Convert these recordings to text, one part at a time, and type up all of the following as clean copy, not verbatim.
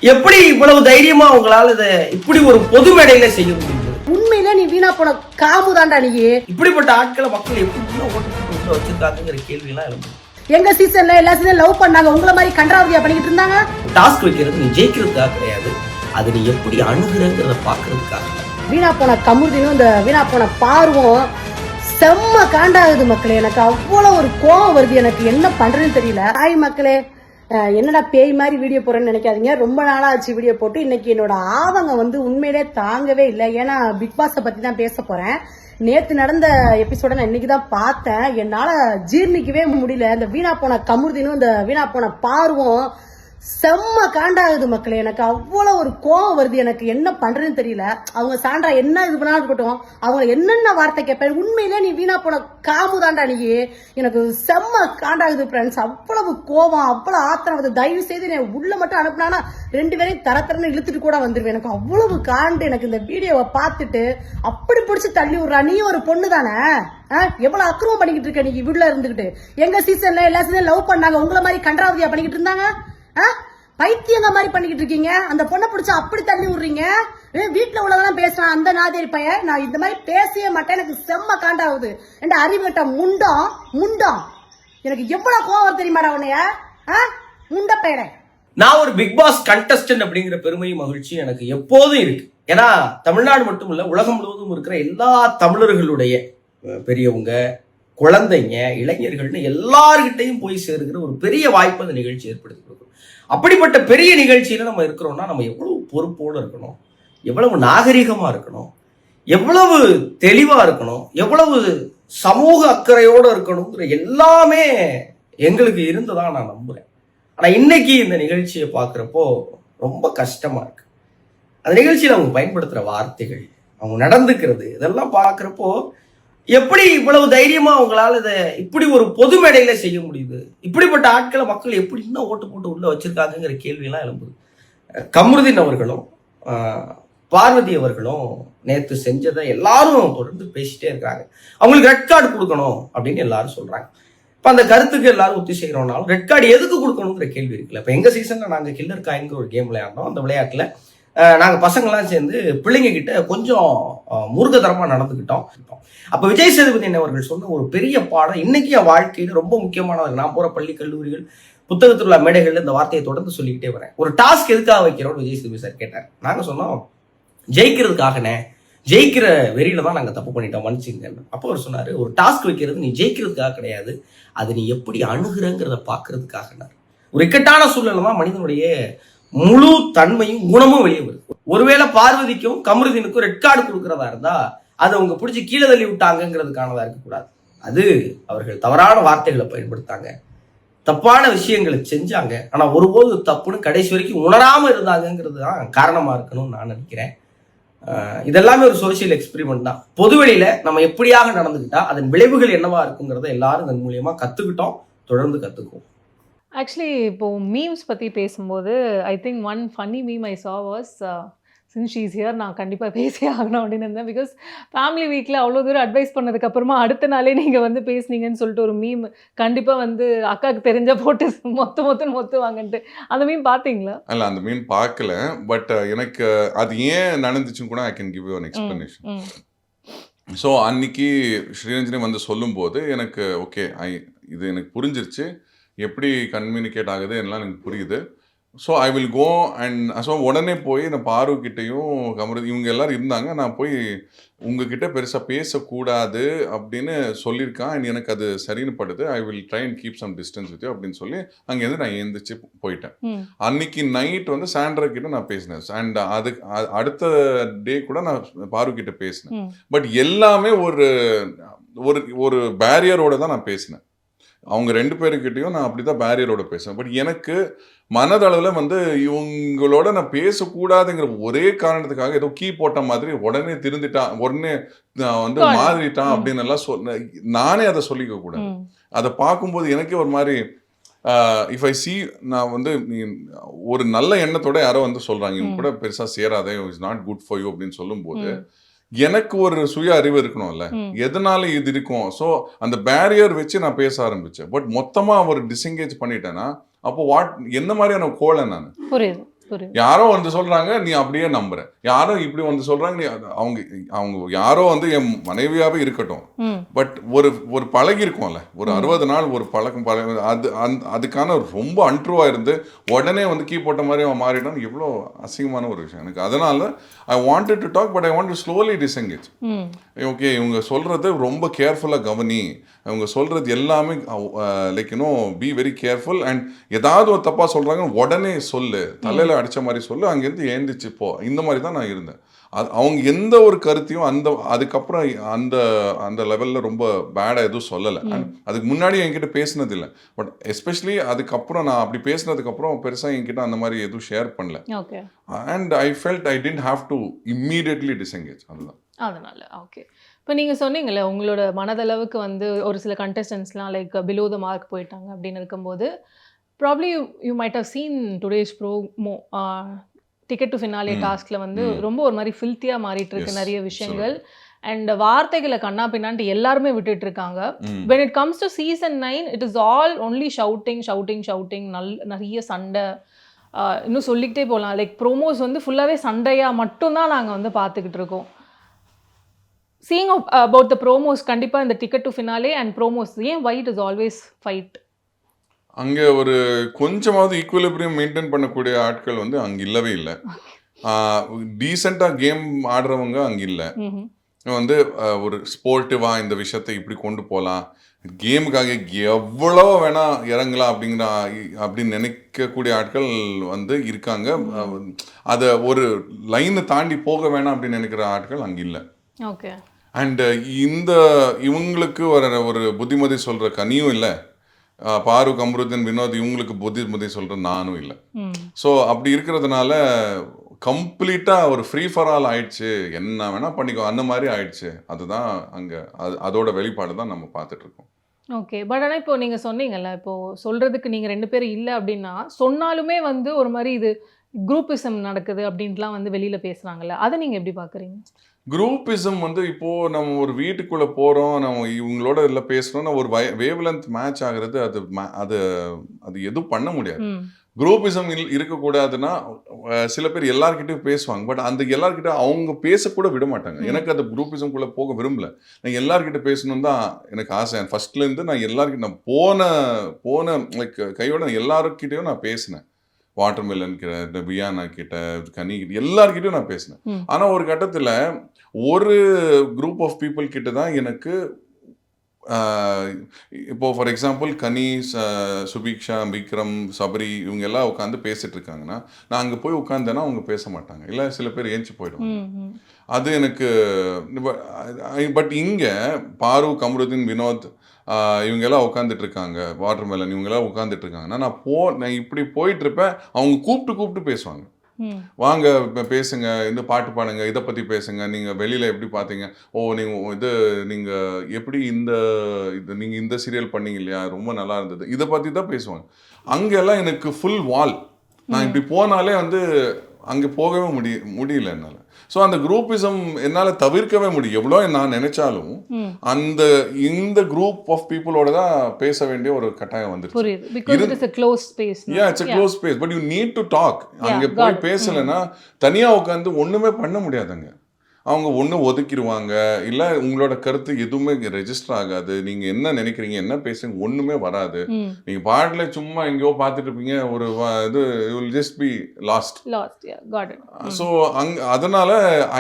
எப்படி இவ்வளவு தைரியமா உங்களால இதை இப்படி ஒரு பொது மேடையில செய்ய முடியுது? உண்மையில நீ வீணா போன காமுதான்டா நீ. இப்படிப்பட்ட ஆட்களை மக்கள் எப்படி ஓட்டு போட்டு உள்ள வச்சிருக்காங்கிற கேள்வி எல்லாம் எழும்புது. எங்க சீசன்ல எல்லா சீசன் லவ் பண்ணாங்க, உங்கள மாதிரி கண்டராவதியா பண்ணிக்கிட்டு இருந்தாங்க. டாஸ்க் வைக்கிறது நீ ஜெயிக்கிறதுக்காக கிடையாது, அது நீ எப்படி அணுகுறங்கிறத பாக்குறதுக்காக. வீணா போன கமுதினும் இந்த வீணா போன பார்வும் செம்ம காண்டாகுது மக்களே. எனக்கு அவ்வளவு ஒரு கோவம் வருது, எனக்கு என்ன பண்றதுன்னு தெரியல. ஹாய் மக்களே, என்னடா பேய் மாதிரி வீடியோ போறேன்னு நினைக்காதீங்க. ரொம்ப நாளா ஆச்சு வீடியோ போட்டு. இன்னைக்கு என்னோட ஆதங்க உண்மையிலே தாங்கவே இல்லை. ஏன்னா பிக் பாஸை பத்தி தான் பேச போறேன். நேத்து நடந்த எபிசோட நான் இன்னைக்கு தான் பார்த்தேன். என்னால ஜீர்ணிக்கவே முடியல. இந்த வீணா போன கமுதினும் இந்த வீணா போன பார்வும் செம்ம காண்டாகுது மக்களே. எனக்கு அவ்வளவு ஒரு கோவம் வருது, எனக்கு என்ன பண்றதுன்னு தெரியல. அவங்க சாண்டா என்ன இது பண்ணாலும் இருக்கட்டும், அவங்க என்னென்ன வார்த்தை கேட்பேன். உண்மையிலே நீ வீணா போன காமுதான்டா நீ. எனக்கு செம்ம காண்டாகுது ஃப்ரெண்ட்ஸ். அவ்வளவு கோவம், அவ்வளவு ஆத்திரம் வருது. தயவு செய்து நீ உள்ள மட்டும் அனுப்புனா 2 பேரையும் தரத்தரன்னு இழுத்துட்டு கூட வந்துருவேன். எனக்கு அவ்வளவு காண்டு. எனக்கு இந்த வீடியோவை பார்த்துட்டு அப்படி பிடிச்சி தள்ளி விடுறா. நீ ஒரு பொண்ணு தானே, எவ்வளவு அக்கிரமம் பண்ணிக்கிட்டு இருக்க நீ வீட்டுல இருந்துகிட்டு. எங்க சீசன்ல எல்லா சீசன் லவ் பண்ணாங்க, உங்கள மாதிரி கண்டராவதியா பண்ணிக்கிட்டு இருந்தாங்க. பைத்தியங்க மாதிரி பண்ணிக்கிட்டு இருக்கீங்க. அந்த பொண்ணை பிடிச்சா அப்படி தள்ளி விடுறீங்க. வீட்டுல உள்ளவெல்லாம் பேசுறான் அந்த நாதேரி பையன். நான் இந்த மாதிரி பேசவே மாட்டேன். எனக்கு செம்ம காண்டாகுது. என்ற அறிவுட்ட முண்டம் எனக்கு எவ்வளவு கோவம் தெரியுமாடா உன்னைய முண்ட பையனை. நான் ஒரு பிக் பாஸ் கண்டஸ்டன்ட் அப்படிங்கிற பெருமையும் மகிழ்ச்சி எனக்கு எப்போதும் இருக்கு. ஏன்னா தமிழ்நாடு மட்டும் இல்ல, உலகம் முழுவதும் இருக்கிற எல்லா தமிழர்களுடைய பெரியவங்க, குழந்தைங்க, இளைஞர்கள்னு எல்லார்கிட்டையும் போய் சேருகிற ஒரு பெரிய வாய்ப்பு அந்த நிகழ்ச்சி ஏற்படுத்தி கொடுக்கும். அப்படிப்பட்ட பெரிய நிகழ்ச்சியில நம்ம இருக்கிறோம்னா நம்ம எவ்வளவு பொறுப்போடு இருக்கணும், எவ்வளவு நாகரிகமா இருக்கணும், எவ்வளவு தெளிவா இருக்கணும், எவ்வளவு சமூக அக்கறையோடு இருக்கணுங்கிற எல்லாமே எங்களுக்கு இருந்ததா நான் நம்புறேன். ஆனா இன்னைக்கு இந்த நிகழ்ச்சியை பார்க்குறப்போ ரொம்ப கஷ்டமா இருக்கு. அந்த நிகழ்ச்சியில் அவங்க பயன்படுத்துற வார்த்தைகள், அவங்க நடந்துக்கிறது, இதெல்லாம் பார்க்குறப்போ எப்படி இவ்வளவு தைரியமா உங்களால இதை இப்படி ஒரு பொது மேடையில செய்ய முடியுது? இப்படிப்பட்ட ஆட்களை மக்கள் எப்படி இன்னும் ஓட்டு போட்டு உள்ள வச்சிருக்காங்கிற கேள்வி எல்லாம் எழும்புது. கமருதீன் அவர்களும் பார்வதி அவர்களும் நேற்று செஞ்சதை எல்லாரும் தொடர்ந்து பேசிட்டே இருக்காங்க. அவங்களுக்கு ரெட் கார்டு கொடுக்கணும் அப்படின்னு எல்லாரும் சொல்றாங்க. இப்ப அந்த கருத்துக்கு எல்லாரும் ஒத்தி செய்யறோம்னாலும் ரெட் கார்டு எதுக்கு கொடுக்கணுங்கிற கேள்வி இருக்குல்ல. இப்ப எங்க சீசன்ல நாங்க கில்லர் காயின்கிற ஒரு கேம் விளையாண்டோம். அந்த விளையாட்டுல நாங்கள் பசங்கள்லாம் சேர்ந்து பிள்ளைங்க கிட்ட கொஞ்சம் முருகதரமாக நடந்துக்கிட்டோம். அப்போ விஜய் சேதுபதி அவர்கள் சொன்ன ஒரு பெரிய பாடம் இன்னைக்கு என் வாழ்க்கையில் ரொம்ப முக்கியமானது. நான் போகிற பள்ளி கல்லூரிகள் புத்தகத்தில் உள்ள மேடைகளில் இந்த வார்த்தையை தொடர்ந்து சொல்லிக்கிட்டே வரேன். ஒரு டாஸ்க் எதுக்காக வைக்கிறோம்னு விஜய் சேதுபதி சார் கேட்டார். நாங்கள் சொன்னோம் ஜெயிக்கிறதுக்காகனே, ஜெயிக்கிற வெறியில தான் நாங்கள் தப்பு பண்ணிட்டோம், மன்னிச்சுங்க. அப்போ அவர் சொன்னார், ஒரு டாஸ்க் வைக்கிறது நீ ஜெயிக்கிறதுக்காக கிடையாது, அது நீ எப்படி அணுகுறங்கிறத பார்க்கறதுக்காக. ஒரு இக்கட்டான சூழ்நிலை தான் மனிதனுடைய முழு தன்மையும் குணமும் வெளியே வருது. ஒருவேளை பார்வதிக்கும் கமருதீனுக்கும் ரெட் கார்டு கொடுக்கறதா இருந்தா அதை அவங்க பிடிச்சி கீழே தள்ளி விட்டாங்கிறதுக்கானதா இருக்கக்கூடாது. அது அவர்கள் தவறான வார்த்தைகளை பயன்படுத்தாங்க, தப்பான விஷயங்களை செஞ்சாங்க. ஆனா ஒருபோது தப்புன்னு கடைசி வரைக்கும் உணராம இருந்தாங்கிறது தான் காரணமா இருக்கணும்னு நான் நினைக்கிறேன். இதெல்லாமே ஒரு சோசியல் எக்ஸ்பெரிமெண்ட் தான். பொதுவெளியில நம்ம எப்படியாக நடந்துக்கிட்டா அதன் விளைவுகள் என்னவா இருக்குங்கிறத எல்லாரும் இதன் மூலியமா கத்துக்கிட்டோம், தொடர்ந்து கத்துக்குவோம். ஆக்சுவலி இப்போ மீம்ஸ் பற்றி பேசும்போது I think one funny meme ஐ சா was since she is here, நான் கண்டிப்பாக பேசே ஆகணும் அப்படின்னு இருந்தேன். பிகாஸ் ஃபேமிலி வீக்கில் அவ்வளோ தூரம் அட்வைஸ் பண்ணதுக்கப்புறமா அடுத்த நாளே நீங்கள் வந்து பேசுனீங்கன்னு சொல்லிட்டு ஒரு மீம் கண்டிப்பாக வந்து அக்காவுக்கு தெரிஞ்ச போட்டு மொத்து வாங்கன்ட்டு அந்த மீம் பார்த்தீங்களா? அல்ல, அந்த மீம் பார்க்கல. பட் எனக்கு அது ஏன் நடந்துச்சுன்னு கூட I can give you an explanation. So அன்னைக்கு ஸ்ரீரஞ்சனி வந்து சொல்லும்போது எனக்கு ஓகே, இது எனக்கு புரிஞ்சிருச்சு, எப்படி கம்யூனிகேட் ஆகுது எல்லாம் எனக்கு புரியுது. So I will go and so உடனே போய் நான் பார்வகிட்டையும் கமருதி இவங்க எல்லோரும் இருந்தாங்க. நான் போய் உங்ககிட்ட பெருசாக பேசக்கூடாது அப்படின்னு சொல்லியிருக்கான். அண்ட் எனக்கு அது சரின்னு படுது. I will try and keep some distance with you அப்படின்னு சொல்லி அங்கேருந்து நான் எழுந்திரிச்சு போயிட்டேன். அன்னைக்கு நைட் வந்து சாண்ட்ரா கிட்ட நான் பேசினேன். அண்ட் அதுக்கு அடுத்த டே கூட நான் பார்வகிட்ட பேசினேன். பட் எல்லாமே ஒரு ஒரு பேரியரோட தான் நான் பேசினேன். அவங்க 2 பேருக்கிட்டையும் நான் அப்படி தான் பேரியரோட பேசுவேன். பட் எனக்கு மனதளவில் வந்து இவங்களோட நான் பேசக்கூடாதுங்கிற ஒரே காரணத்துக்காக ஏதோ கீ போட்ட மாதிரி உடனே திருந்திட்டான், உடனே வந்து மாதிரிட்டான் அப்படின்னு எல்லாம் நானே அதை சொல்லிக்க கூடாது. அதை பார்க்கும்போது எனக்கே ஒரு மாதிரி இஃப் ஐ சி, நான் வந்து ஒரு நல்ல எண்ணத்தோட யாரோ வந்து சொல்கிறாங்க இவங்க கூட பெருசாக சேராதே, it's not good for you அப்படின்னு சொல்லும்போது எனக்கு ஒரு சுய அறிவு இருக்கணும்ல, எதனால இது இருக்கும். ஸோ அந்த பேரியர் வச்சு நான் பேச ஆரம்பிச்சேன். பட் மொத்தமாக அவர் டிஸ்எங்கேஜ் பண்ணிட்டேன்னா அப்போ என்ன மாதிரியான கோலை நான் புரியுது. யாரோ வந்து சொல்றாங்க, நீ அப்படியே நம்புற. யாரோ இப்படி வந்து சொல்றாங்க, நீ அவங்க அவங்க யாரோ வந்து என் மனைவியாவே இருக்கட்டும். பட் ஒரு பழகி இருக்கும்ல, ஒரு 60 நாள் ஒரு பழக்கம் அது அதுக்கான ரொம்ப அன்ட்ரூவா இருந்து உடனே வந்து கீ போட்ட மாதிரி அவன் மாறிட்டான். எவ்வளோ அசிங்கமான ஒரு விஷயம் எனக்கு. அதனால I wanted to talk, but I want to slowly disengage. Okay, இவங்க சொல்றது ரொம்ப கேர்ஃபுல்லா கவனி, அவங்க சொல்றது எல்லாமே like you know be very careful. And ஏதாவது ஒரு தப்பா சொல்றாங்க உடனே சொல்லு, தலையில அடிச்ச மாதிரி சொல்லு, அங்கேருந்து ஏந்திச்சு போ. இந்த மாதிரி தான் நான் இருந்தேன். அவங்க எந்த ஒரு கருத்தையும் அதுக்கப்புறம் அந்த அந்த லெவல்ல ரொம்ப பேடா எதுவும் சொல்லலை. அதுக்கு முன்னாடி என்கிட்ட பேசினது இல்லை. பட் எஸ்பெஷலி அதுக்கப்புறம் நான் அப்படி பேசினதுக்கு அப்புறம் பெருசா என்கிட்ட அந்த மாதிரி எதுவும் ஷேர் பண்ணல. And I felt I didn't have to immediately disengage. அதுதான் அதனால. ஓகே. இப்போ நீங்கள் சொன்னீங்கல்ல உங்களோட மனதளவுக்கு வந்து ஒரு சில கண்டஸ்டன்ஸ்லாம் லைக் பிலோ த மார்க் போயிட்டாங்க அப்படின்னு இருக்கும்போது probably you might have seen today's promo ticket to finale டாஸ்கில் வந்து ரொம்ப ஒரு மாதிரி ஃபில்த்தியாக மாறிட்டு இருக்கு நிறைய விஷயங்கள். அண்ட் வார்த்தைகளை கண்ணா பின்னான்ட்டு எல்லாருமே விட்டுட்டு இருக்காங்க. when it comes to season 9 it is all only shouting நிறைய சண்டை. இன்னும் சொல்லிக்கிட்டே போகலாம். லைக் ப்ரோமோஸ் வந்து ஃபுல்லாகவே சண்டையாக மட்டும்தான் நாங்கள் வந்து பார்த்துக்கிட்டு இருக்கோம். Seeing about the promos, கண்டிப்பா இந்த ticket to finale and promos, ஏன் why it is always fight? அங்கே ஒரு கொஞ்சமாவது ஈக்குவலிபிரியம் மெயின்டைன் பண்ணக்கூடிய ஆட்கள் வந்து அங்கே இல்லவே இல்லை. டீசெண்டாக கேம் ஆடுறவங்க அங்கே இல்லை. வந்து ஒரு ஸ்போர்ட்டிவாக இந்த விஷயத்தை இப்படி கொண்டு போகலாம், கேமுக்காக எவ்வளோ வேணா இறங்கலாம் அப்படின்னு நினைக்கக்கூடிய ஆட்கள் வந்து இருக்காங்க. அதை ஒரு லைனை தாண்டி போக வேணாம் அப்படின்னு நினைக்கிற ஆட்கள் அங்கே இல்லை. ஓகே. அண்ட் இவங்களுக்கு ஒரு புத்திமதி சொல்கிற கனியும் இல்லை. பாரு, கம்ருதீன், வினோத் இவங்களுக்கு புத்திமதி சொல்கிற நானும் இல்லை. ஸோ அப்படி இருக்கிறதுனால கம்ப்ளீட்டாக ஒரு ஃப்ரீ ஃபார் ஆல் ஆயிடுச்சு, என்ன வேணால் பண்ணிக்கோ அந்த மாதிரி ஆயிடுச்சு. அதுதான் அங்கே அதோட வெளிப்பாடு தான் நம்ம பார்த்துட்ருக்கோம். ஓகே. பட் ஆனால் இப்போ நீங்கள் சொன்னீங்கல்ல, இப்போது சொல்கிறதுக்கு நீங்கள் 2 பேரும் இல்லை அப்படின்னா சொன்னாலுமே வந்து ஒரு மாதிரி இது குரூப்பிசம் நடக்குது அப்படின்ட்டுலாம் வந்து வெளியில் பேசுகிறாங்கல்ல, அதை நீங்கள் எப்படி பார்க்குறீங்க? குரூப்பிசம் வந்து இப்போது நம்ம ஒரு வீட்டுக்குள்ளே போகிறோம், நம்ம இவங்களோட இதில் பேசுகிறோம்னா ஒரு வேவ் லென்த் மேட்ச் ஆகிறது, அது அது எதுவும் பண்ண முடியாது. குரூப்பிசம் இருக்கக்கூடாதுன்னா சில பேர் எல்லார்கிட்டையும் பேசுவாங்க. பட் அந்த எல்லார்கிட்ட அவங்க பேசக்கூட விட மாட்டாங்க. எனக்கு அந்த குரூப்பிசம்குள்ளே போக விரும்பல. நான் எல்லார்கிட்ட பேசணும் தான் எனக்கு ஆசை. ஃபர்ஸ்ட்லேருந்து நான் எல்லார்கிட்ட நான் போன லைக் கையோட எல்லாருக்கிட்டையும் நான் பேசினேன். வாட்டர்மெலன் கிட்ட, பியானா கிட்ட, கனி கிட்ட, எல்லார்கிட்டையும் நான் பேசினேன். ஆனால் ஒரு கட்டத்தில் ஒரு குரூப் ஆஃப் பீப்புள் கிட்ட தான் எனக்கு இப்போ ஃபார் எக்ஸாம்பிள் கனி, சுபீக்ஷா, விக்ரம், சபரி இவங்க எல்லாம் உட்காந்து பேசிட்டு இருக்காங்கன்னா நான் அங்கே போய் உட்காந்தேன்னா அவங்க பேச மாட்டாங்க. இல்லை சில பேர் ஏஞ்சி போயிடுவாங்க. அது எனக்கு. பட் இங்கே பாரு, கம்ருதீன், வினோத் இவங்கெல்லாம் உட்காந்துட்டு இருக்காங்க, வாட்டர்மெலன் இவங்கெல்லாம் உட்காந்துட்டு இருக்காங்கன்னா நான் இப்படி போயிட்டு இருப்பேன். அவங்க கூப்பிட்டு பேசுவாங்க. வாங்க பேசுங்க, இந்த பாட்டு பாடுங்க, இதை பற்றி பேசுங்க, நீங்கள் வெளியில் எப்படி பார்த்தீங்க, நீங்கள் எப்படி நீங்கள் இந்த சீரியல் பண்ணீங்க இல்லையா, ரொம்ப நல்லா இருந்தது, இதை பற்றி தான் பேசுவாங்க. அங்கெல்லாம் எனக்கு ஃபுல் வால். நான் இப்படி போனாலே வந்து அங்கே போகவே முடியல என்னால். ஸோ அந்த குரூப்பிசம் என்னால் தவிர்க்கவே முடியும். எவ்வளோ நான் நினைச்சாலும் இந்த குரூப் ஆஃப் பீப்புளோட தான் பேச வேண்டிய ஒரு கட்டாயம் வந்துருச்சு. It's a closed space. Yeah, it's a closed space, but you need to talk. அங்கே போய் பேசலைன்னா தனியாக உட்காந்து ஒன்றுமே பண்ண முடியாதுங்க. அவங்க ஒன்று ஒதுக்கிடுவாங்க, இல்லை உங்களோட கருத்து எதுவுமே ரெஜிஸ்டர் ஆகாது. நீங்கள் என்ன நினைக்கிறீங்க, என்ன பேசுங்க, ஒன்றுமே வராது. நீங்கள் பாட்டில் சும்மா எங்கேயோ பார்த்துட்டு இருப்பீங்க, ஒரு இது you will just be lost. Yeah, got it. So அதனால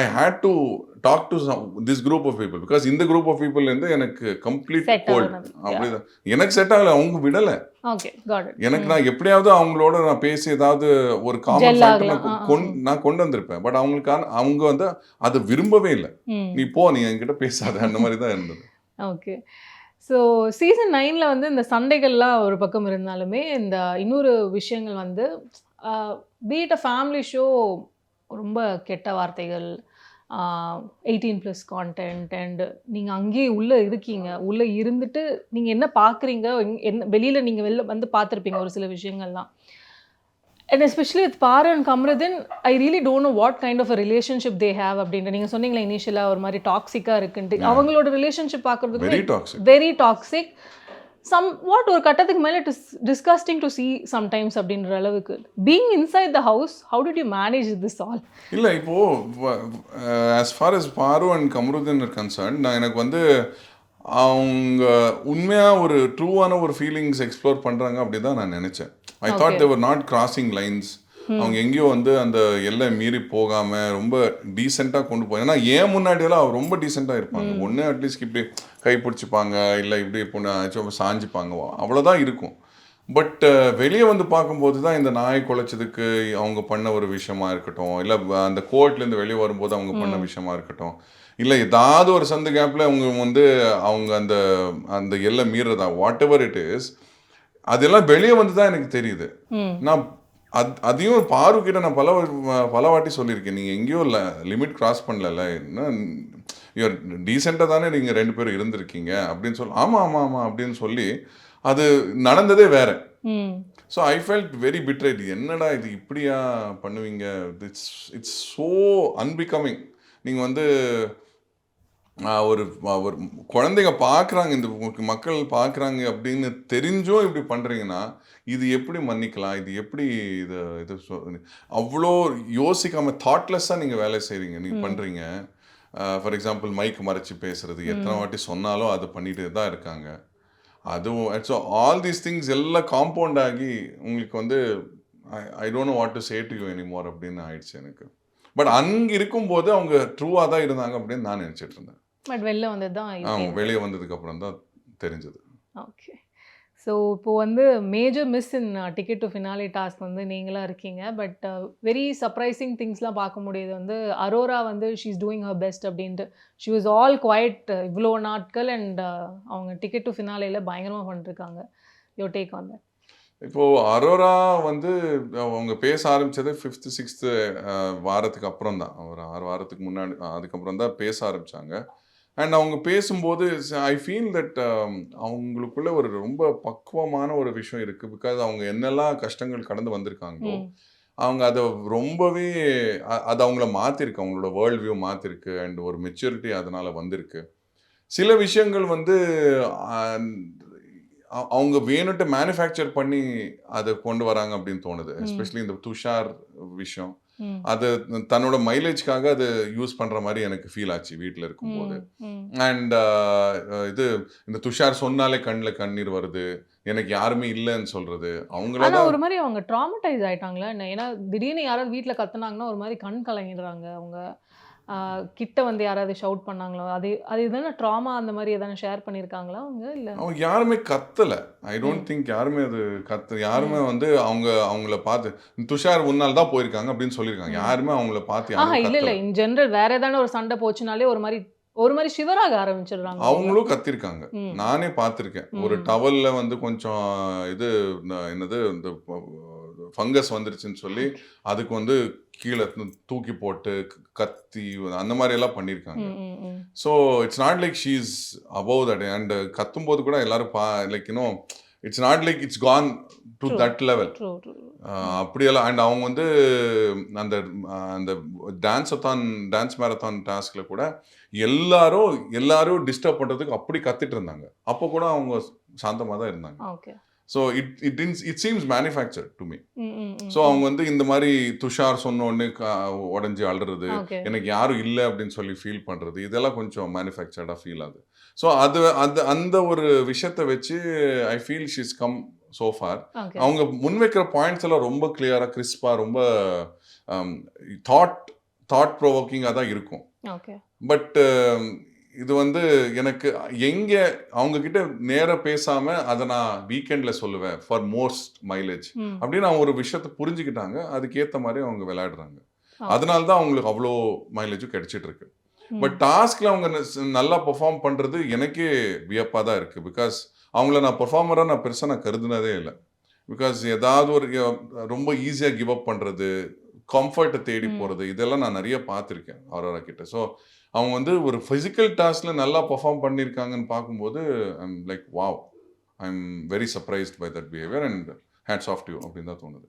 I had to talk to this group of people because இந்த group of people இருந்து எனக்கு கம்ப்ளீட் கோல்ட். அப்படிதான் எனக்கு செட் ஆகல, அவங்க விடலை. Okay, got it. எனக்கு நான் எப்படியாவது அவங்களோட நான் பேசி ஏதாவது ஒரு காமன் ஃபேக்டர் நான் கொண்டு வந்திருப்பேன். பட் அவங்க வந்து அதை விரும்பவே இல்லை. நீ என்கிட்ட பேசாத, அந்த மாதிரி தான் இருந்தது. ஓகே. ஸோ சீசன் 9 வந்து இந்த சண்டைகள்லாம் ஒரு பக்கம் இருந்தாலுமே இந்த இன்னொரு விஷயங்கள் வந்து பீட் அ ஃபேமிலி ஷோ, ரொம்ப கெட்ட வார்த்தைகள், 18+ கான்டென்ட், அண்ட் நீங்கள் அங்கேயே உள்ளே இருக்கீங்க, உள்ளே இருந்துட்டு நீங்கள் என்ன பார்க்குறீங்க, என்ன வெளியில் நீங்கள் வெளில வந்து பார்த்துருப்பீங்க ஒரு சில விஷயங்கள்லாம். And especially with Paaru and Kamrudheen, I really don't know what kind of a relationship they have அப்படின்ட்டு. நீங்கள் சொன்னீங்களா இனிஷியலாக ஒரு மாதிரி டாக்ஸிக்காக இருக்குன்ட்டு. அவங்களோட ரிலேஷன்ஷிப் பார்க்குறதுக்கு வெரி டாக்ஸிக். வாட் ஒரு கட்டத்துக்கு மேலே it is disgusting to see sometimes அப்படின்ற அளவுக்கு. Being inside the house, how did you manage this all? இல்லை இப்போது as far as பாரு அண்ட் கமருதீன் ஆர் கன்சர்ன், நான் எனக்கு வந்து அவங்க உண்மையாக ஒரு ட்ரூவான ஒரு ஃபீலிங்ஸ் எக்ஸ்ப்ளோர் பண்ணுறாங்க அப்படி தான் நான் நினச்சேன். I thought they're not crossing lines. அவங்க எங்கேயோ வந்து அந்த எல்லை மீறி போகாமல் ரொம்ப டீசெண்டாக கொண்டு போய், ஏன்னா ஏன் முன்னாடியெல்லாம் அவர் ரொம்ப டீசெண்டாக இருப்பாங்க. ஒன்று அட்லீஸ்ட் இப்படி கை பிடிச்சிப்பாங்க, இல்லை இப்படி பொண்ணு சாஞ்சிப்பாங்க, அவ்வளோதான் இருக்கும். பட் வெளியே வந்து பார்க்கும்போது தான் இந்த நாய் குலைச்சதுக்கு அவங்க பண்ண ஒரு விஷயமா இருக்கட்டும், இல்லை அந்த கோர்ட்லேருந்து வெளியே வரும்போது அவங்க பண்ண விஷயமா இருக்கட்டும், இல்லை ஏதாவது ஒரு சந்து கேப்பில் அவங்க வந்து அவங்க அந்த அந்த எல்லை மீறதா வாட் எவர் இட் இஸ், அதெல்லாம் வெளியே வந்து தான் எனக்கு தெரியுது. நான் அதையும் பாரு கிட்ட நான் பல வாட்டி சொல்லியிருக்கேன், நீங்கள் எங்கேயோ இல்லை லிமிட் கிராஸ் பண்ணல, என்ன யூஆர் டீசெண்டாக தானே நீங்கள் 2 பேரும் இருந்திருக்கீங்க அப்படின்னு சொல்லி, ஆமாம் ஆமாம் ஆமாம் அப்படின்னு சொல்லி அது நடந்ததே வேற. So I felt very betrayed. என்னடா இது இப்படியா பண்ணுவீங்க, இட்ஸ் ஸோ அன்பிகமிங். நீங்கள் வந்து ஒரு ஒரு குழந்தைங்க பார்க்குறாங்க, இந்த மக்கள் பார்க்குறாங்க அப்படின்னு தெரிஞ்சும் இப்படி பண்ணுறீங்கன்னா இது எப்படி மன்னிக்கலாம், இது எப்படி இது அவ்வளோ யோசிக்காமல் தாட்லெஸ்ஸாக நீங்கள் வேலை செய்கிறீங்க, நீங்கள் பண்ணுறீங்க. ஃபார் எக்ஸாம்பிள் மைக் மறைச்சி பேசுறது, எத்தனை வாட்டி சொன்னாலும் அதை பண்ணிட்டு தான் இருக்காங்க. அதுவும் ஸோ ஆல் தீஸ் திங்ஸ் எல்லாம் காம்பவுண்ட் ஆகி உங்களுக்கு வந்து I don't know what to say to you anymore அப்படின்னு ஆயிடுச்சு எனக்கு. பட் அங்கே இருக்கும்போது அவங்க ட்ரூவாக தான் இருந்தாங்க அப்படின்னு நான் நினச்சிட்டு இருந்தேன். பட் வெளில வந்தது தான் வெளியே வந்ததுக்கு அப்புறம் தான் தெரிஞ்சது. ஓகே. ஸோ இப்போது வந்து major miss in ticket to finale task வந்து நீங்களாக இருக்கீங்க. பட் வெரி சர்ப்ரைசிங் திங்ஸ்லாம் பார்க்க முடியுது. வந்து அரோரா வந்து she is doing her best அப்படின்ட்டு. ஷி வாஸ் ஆல் குவைட் இவ்வளோ நாட்கள் அண்ட் அவங்க டிக்கெட் டு ஃபினாலேயில் பயங்கரமாக பண்ணிருக்காங்க. Your take on that. இப்போது அரோரா வந்து அவங்க பேச ஆரம்பித்தது 5th 6th வாரத்துக்கு அப்புறம் தான், ஒரு 6 வாரத்துக்கு முன்னாடி அதுக்கப்புறம் தான் பேச ஆரம்பித்தாங்க. அண்ட் அவங்க பேசும்போது ஐ ஃபீல் தட் அவங்களுக்குள்ள ஒரு ரொம்ப பக்குவமான ஒரு விஷயம் இருக்குது. பிகாஸ் அவங்க என்னெல்லாம் கஷ்டங்கள் கடந்து வந்திருக்காங்களோ அவங்க அதை ரொம்பவே அது அவங்கள மாற்றிருக்கு, அவங்களோட வேர்ல்ட் வியூ மாற்றிருக்கு. அண்ட் ஒரு மெச்சூரிட்டி அதனால் வந்திருக்கு. சில விஷயங்கள் வந்து அவங்க வேணுட்டு மேனுஃபேக்சர் பண்ணி அதை கொண்டு வராங்க அப்படின்னு தோணுது. எஸ்பெஷலி இந்த துஷார் விஷயம், அது தன்னோட மைலேஜ்க்காக அது யூஸ் பண்ற மாதிரி எனக்கு ஃபீல் ஆச்சு வீட்டில் இருக்கும்போது. அண்ட் இது இந்த துஷார் சொன்னாலே கண்ணில் கண்ணீர் வருது, எனக்கு யாருமே இல்லைன்னு சொல்றது. அவங்கள ஒரு மாதிரி அவங்க ட்ராமடைஸ் ஆயிட்டாங்களா என்ன? ஏன்னா திடீர்னு யாராவது வீட்டில் கத்துனாங்கன்னா ஒரு மாதிரி கண் கலங்கிடுறாங்க. அவங்க கிட்ட வந்து யாராவது ஷவுட் பண்ணாங்களோ, அது அது எதனா ட்ராமா அந்த மாதிரி எதனா ஷேர் பண்ணியிருக்காங்களா அவங்க? இல்லை அவங்க யாருமே கத்தலை. ஐ டோன்ட் திங்க் யாருமே அது யாருமே வந்து அவங்கள பார்த்து துஷார் முன்னால் தான் போயிருக்காங்க அப்படின்னு சொல்லியிருக்காங்க. யாருமே அவங்கள பார்த்து இல்லை இல்லை இன் ஜென்ரல் வேற ஏதான ஒரு சண்டை போச்சுனாலே ஒரு மாதிரி சிவராக ஆரம்பிச்சிடுறாங்க. அவங்களும் கத்திருக்காங்க, நானே பார்த்துருக்கேன். ஒரு டவல்ல வந்து கொஞ்சம் இது என்னது இந்த ஃபங்கஸ் வந்துருச்சுன்னு சொல்லி அதுக்கு வந்து கீழே தூக்கி போட்டு கத்தி அந்த மாதிரி எல்லாம் பண்ணியிருக்காங்க. So it's not like she is above that. And கத்தும்போது கூட எல்லாரும் like you know it's not like it's gone to that level அப்படியெல்லாம். அண்ட் அவங்க வந்து அந்த அந்த டான்ஸ் மேரத்தான் டாஸ்க்ல கூட எல்லாரும் டிஸ்டர்ப் பண்ணுறதுக்கு அப்படி கத்திட்டு இருந்தாங்க. அப்போ கூட அவங்க சாந்தமாக தான் இருந்தாங்க. So it seems manufactured to me. So அவங்க வந்து இந்த மாதிரி துஷார் சொன்ன உடனே உடஞ்சி அழுறது, எனக்கு யாரும் இல்லை அப்படின்னு சொல்லி ஃபீல் பண்ணுறது, இதெல்லாம் கொஞ்சம் மேனுஃபேக்சர்டாக ஃபீல் ஆகுது. ஸோ அந்த ஒரு விஷயத்தை வச்சு I feel she's come so far. அவங்க முன்வைக்கிற பாயிண்ட்ஸ் எல்லாம் ரொம்ப கிளியராக கிறிஸ்பாக ரொம்ப தாட் ப்ரோவோக்கிங்காக தான் இருக்கும். பட் இது வந்து எனக்கு எங்கே அவங்கக்கிட்ட நேராக பேசாமல் அதை நான் வீக்கெண்டில் சொல்லுவேன் ஃபார் மோஸ்ட் மைலேஜ் அப்படின்னு அவங்க ஒரு விஷயத்தை புரிஞ்சுக்கிட்டாங்க. அதுக்கேற்ற மாதிரி அவங்க விளையாடுறாங்க. அதனால தான் அவங்களுக்கு அவ்வளோ மைலேஜும் கிடைச்சிட்டு இருக்கு. பட் டாஸ்கில் அவங்க நல்லா பெர்ஃபார்ம் பண்ணுறது எனக்கே வியப்பாக தான் இருக்குது. பிகாஸ் அவங்கள நான் பெர்ஃபார்மராக நான் பெருசாக நான் கருதுனதே இல்லை. பிகாஸ் ஏதாவது ஒரு ரொம்ப ஈஸியாக கிவ் அப் பண்ணுறது, கம்ஃபர்ட்டை தேடி போகிறது, இதெல்லாம் நான் நிறைய பார்த்துருக்கேன் அரோரா கிட்ட. ஸோ அவங்க வந்து ஒரு ஃபிசிக்கல் டாஸ்கில் நல்லா பெர்ஃபார்ம் பண்ணியிருக்காங்கன்னு பார்க்கும்போது I'm like wow, I am very surprised by that behaviour and hats off to you அப்படின்னு தான் தோணுது.